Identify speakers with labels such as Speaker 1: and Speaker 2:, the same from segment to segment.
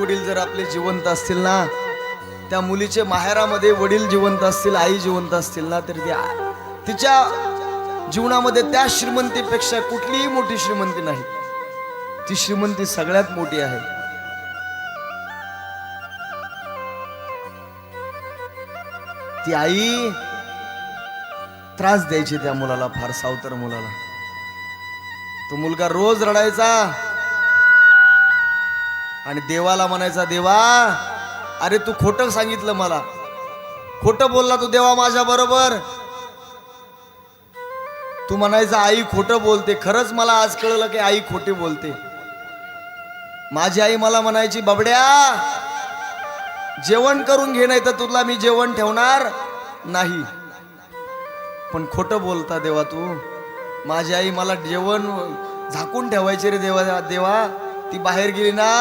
Speaker 1: वडील जर आपले जिवंत असतील ना, त्या मुलीचे माहेरामध्ये वडील जिवंत असतील, आई जिवंत असतील ना, तर तिच्या जीवनामध्ये त्या श्रीमंतीपेक्षा कुठलीही मोठी श्रीमंती नाही. ती श्रीमंती सगळ्यात मोठी आहे. ती आई त्रास द्यायची त्या मुलाला, फार सावतर मुलाला. तो मुलगा रोज रडायचा आणि देवाला म्हणायचा, देवा अरे तू खोटं सांगितलं मला, खोटं बोलला तू देवा माझ्या बरोबर. तू म्हणायचा आई खोटं बोलते. खरंच मला आज कळलं की आई खोटी बोलते. माझी आई मला म्हणायची, बाबड्या जेवण करून घे, नाही तर तुला मी जेवण ठेवणार नाही. पण खोटं बोलता देवा तू. माझी आई मला जेवण झाकून ठेवायचे रे देवा. देवा ती बाहेर गेली ना,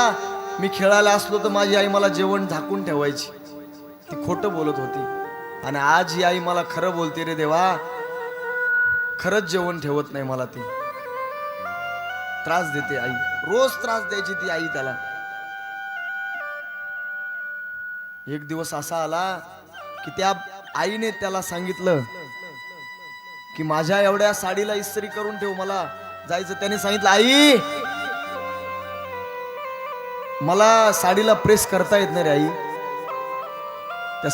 Speaker 1: मी खेळायला असलो तर माझी आई मला जेवण झाकून ठेवायची. ती खोटं बोलत होती. आणि आज ही आई मला खरं बोलते रे देवा, खरंच जेवण ठेवत नाही मला. ती त्रास देते आई, रोज त्रास द्यायची ती आई त्याला. एक दिवस असा आला की त्या आईने त्याला सांगितलं की माझ्या एवढ्या साडीला इस्त्री करून ठेव, मला जायचं. त्याने सांगितलं, आई मला साडीला प्रेस करता येत नाही रे आई. त्या